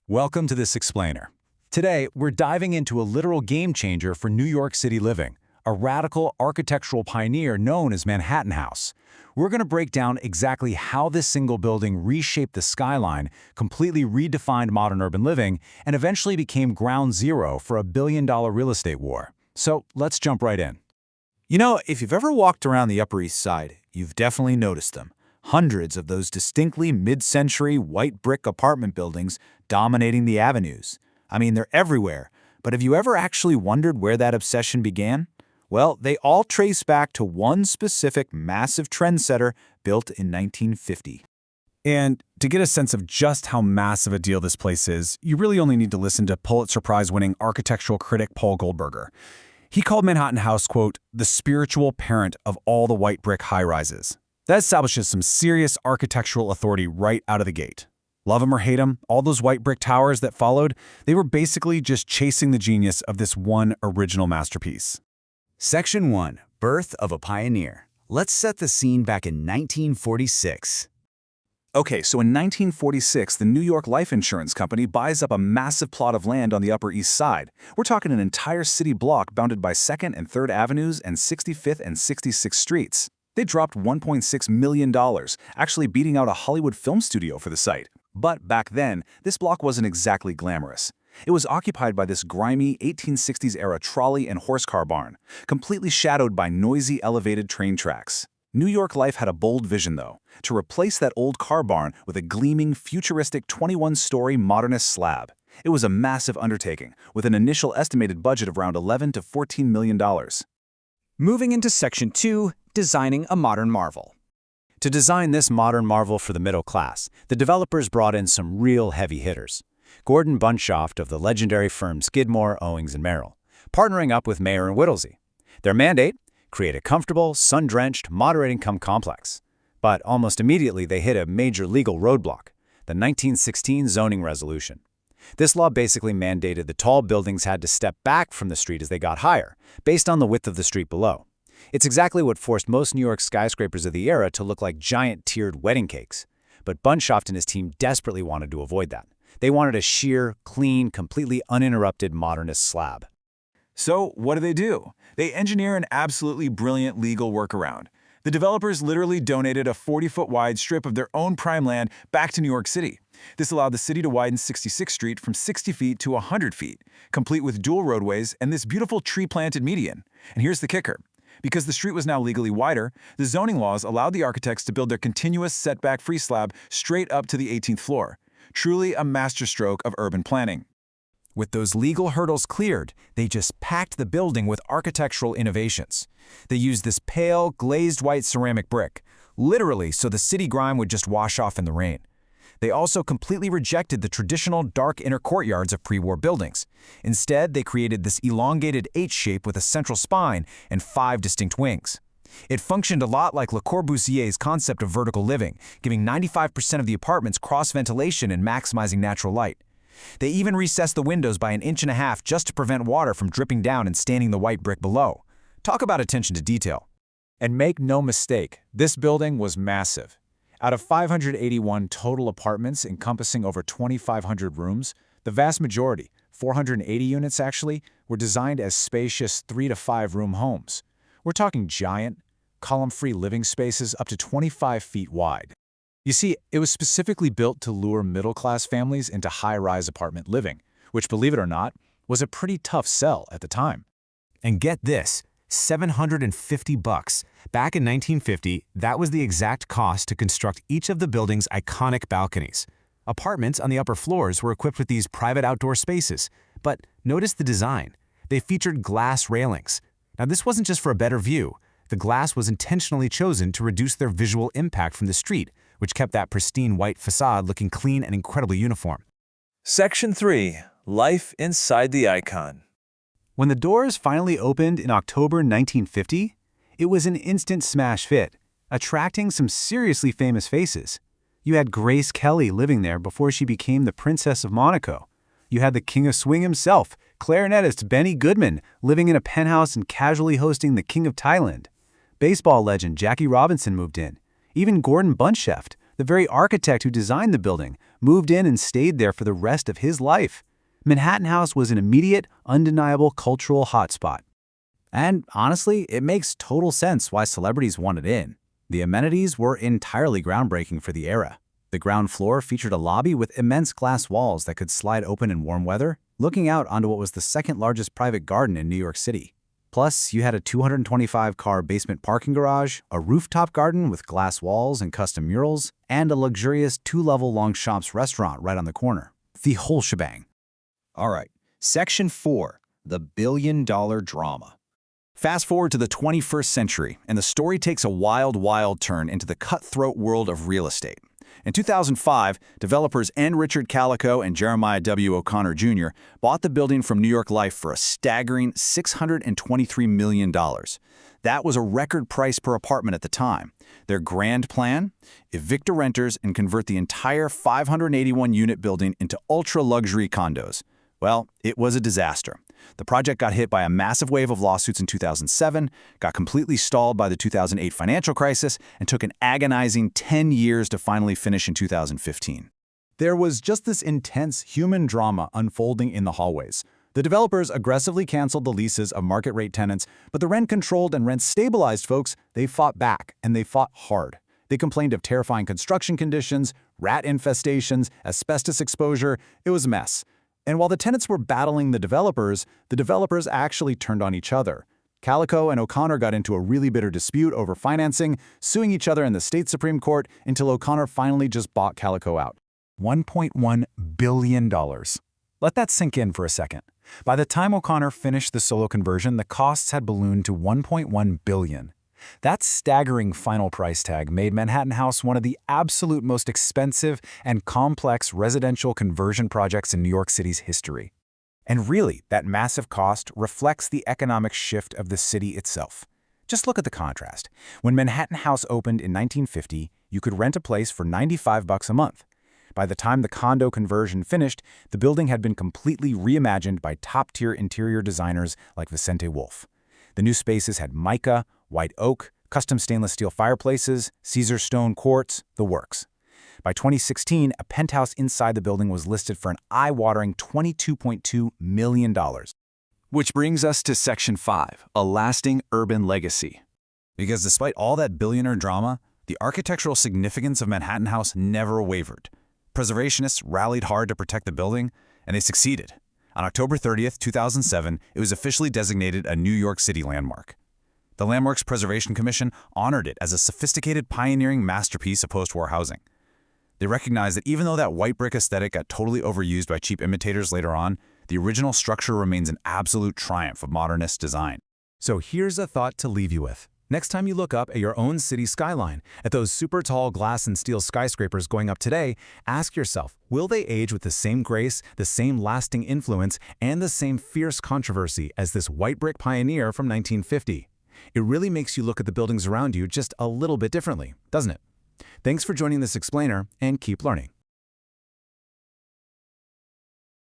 Welcome to this explainer. Today, we're diving into a literal game changer for New York City living, a radical architectural pioneer known as Manhattan House. We're going to break down exactly how this single building reshaped the skyline, completely redefined modern urban living, and eventually became ground zero for a billion-dollar real estate war. So let's jump right in. You know, if you've ever walked around the Upper East Side, you've definitely noticed them. Hundreds of those distinctly mid-century white brick apartment buildings dominating the avenues. I mean, they're everywhere. But have you ever actually wondered where that obsession began? Well, they all trace back to one specific massive trendsetter built in 1950. And to get a sense of just how massive a deal this place is, you really only need to listen to Pulitzer Prize-winning architectural critic Paul Goldberger. He called Manhattan House, quote, the spiritual parent of all the white brick high-rises. That establishes some serious architectural authority right out of the gate. Love them or hate them, all those white brick towers that followed, they were basically just chasing the genius of this one original masterpiece. Section 1. Birth of a Pioneer. Let's set the scene back in 1946. Okay, so in 1946, the New York Life Insurance Company buys up a massive plot of land on the Upper East Side. We're talking an entire city block bounded by 2nd and 3rd Avenues and 65th and 66th Streets. They dropped $1.6 million, actually beating out a Hollywood film studio for the site. But back then, this block wasn't exactly glamorous. It was occupied by this grimy 1860s-era trolley and horse car barn, completely shadowed by noisy elevated train tracks. New York Life had a bold vision, though, to replace that old car barn with a gleaming, futuristic 21-story modernist slab. It was a massive undertaking, with an initial estimated budget of around $11 to $14 million. Moving into Section 2, Designing a Modern Marvel. To design this modern marvel for the middle class, the developers brought in some real heavy hitters. Gordon Bunshoft of the legendary firm Skidmore, Owings & Merrill, partnering up with Mayer and Whittlesey. Their mandate? Create a comfortable, sun-drenched, moderate-income complex. But almost immediately they hit a major legal roadblock, the 1916 zoning resolution. This law basically mandated the tall buildings had to step back from the street as they got higher, based on the width of the street below. It's exactly what forced most New York skyscrapers of the era to look like giant tiered wedding cakes. But Bunshoft and his team desperately wanted to avoid that. They wanted a sheer, clean, completely uninterrupted modernist slab. So what do? They engineer an absolutely brilliant legal workaround. The developers literally donated a 40-foot wide strip of their own prime land back to New York City. This allowed the city to widen 66th Street from 60 feet to 100 feet, complete with dual roadways and this beautiful tree-planted median. And here's the kicker. Because the street was now legally wider, the zoning laws allowed the architects to build their continuous setback-free slab straight up to the 18th floor. Truly a masterstroke of urban planning. With those legal hurdles cleared, they just packed the building with architectural innovations. They used this pale, glazed white ceramic brick, literally so the city grime would just wash off in the rain. They also completely rejected the traditional dark inner courtyards of pre-war buildings. Instead, they created this elongated H shape with a central spine and 5 distinct wings. It functioned a lot like Le Corbusier's concept of vertical living, giving 95% of the apartments cross-ventilation and maximizing natural light. They even recessed the windows by 1.5 inches just to prevent water from dripping down and staining the white brick below. Talk about attention to detail. And make no mistake, this building was massive. Out of 581 total apartments encompassing over 2,500 rooms, the vast majority, 480 units actually, were designed as spacious 3 to 5 room homes. We're talking giant, column-free living spaces up to 25 feet wide. You see, it was specifically built to lure middle-class families into high-rise apartment living, which, believe it or not, was a pretty tough sell at the time. And get this, $750. Back in 1950, that was the exact cost to construct each of the building's iconic balconies. Apartments on the upper floors were equipped with these private outdoor spaces. But notice the design. They featured glass railings. Now, this wasn't just for a better view. The glass was intentionally chosen to reduce their visual impact from the street, which kept that pristine white facade looking clean and incredibly uniform. Section 3. Life inside the icon. When the doors finally opened in October 1950, it was an instant smash hit, attracting some seriously famous faces. You had Grace Kelly living there before she became the Princess of Monaco. You had the King of Swing himself, clarinetist Benny Goodman, living in a penthouse and casually hosting the King of Thailand. Baseball legend Jackie Robinson moved in. Even Gordon Bunshoft, the very architect who designed the building, moved in and stayed there for the rest of his life. Manhattan House was an immediate, undeniable cultural hotspot. And honestly, it makes total sense why celebrities wanted in. The amenities were entirely groundbreaking for the era. The ground floor featured a lobby with immense glass walls that could slide open in warm weather, looking out onto what was the second largest private garden in New York City. Plus, you had a 225-car basement parking garage, a rooftop garden with glass walls and custom murals, and a luxurious 2-level Longshops restaurant right on the corner. The whole shebang. All right, Section 4, the billion-dollar drama. Fast forward to the 21st century, and the story takes a wild, wild turn into the cutthroat world of real estate. In 2005, developers N. Richard Calico and Jeremiah W. O'Connor Jr. bought the building from New York Life for a staggering $623 million. That was a record price per apartment at the time. Their grand plan? Evict the renters and convert the entire 581-unit building into ultra-luxury condos. Well, it was a disaster. The project got hit by a massive wave of lawsuits in 2007, got completely stalled by the 2008 financial crisis, and took an agonizing 10 years to finally finish in 2015. There was just this intense human drama unfolding in the hallways. The developers aggressively canceled the leases of market-rate tenants, but the rent-controlled and rent-stabilized folks, they fought back, and they fought hard. They complained of terrifying construction conditions, rat infestations, asbestos exposure. It was a mess. And while the tenants were battling the developers actually turned on each other. Calico and O'Connor got into a really bitter dispute over financing, suing each other in the state Supreme Court until O'Connor finally just bought Calico out. $1.1 billion. Let that sink in for a second. By the time O'Connor finished the solo conversion, the costs had ballooned to $1.1 billion. That staggering final price tag made Manhattan House one of the absolute most expensive and complex residential conversion projects in New York City's history. And really, that massive cost reflects the economic shift of the city itself. Just look at the contrast. When Manhattan House opened in 1950, you could rent a place for $95 a month. By the time the condo conversion finished, the building had been completely reimagined by top-tier interior designers like Vicente Wolf. The new spaces had mica, white oak, custom stainless steel fireplaces, Caesar stone quartz, the works. By 2016, a penthouse inside the building was listed for an eye-watering $22.2 million. Which brings us to Section 5, a lasting urban legacy. Because despite all that billionaire drama, the architectural significance of Manhattan House never wavered. Preservationists rallied hard to protect the building, and they succeeded. On October 30th, 2007, it was officially designated a New York City landmark. The Landmarks Preservation Commission honored it as a sophisticated, pioneering masterpiece of post-war housing. They recognized that even though that white brick aesthetic got totally overused by cheap imitators later on, the original structure remains an absolute triumph of modernist design. So here's a thought to leave you with. Next time you look up at your own city skyline, at those super tall glass and steel skyscrapers going up today, ask yourself, will they age with the same grace, the same lasting influence, and the same fierce controversy as this white brick pioneer from 1950? It really makes you look at the buildings around you just a little bit differently, doesn't it? Thanks for joining this explainer, and keep learning.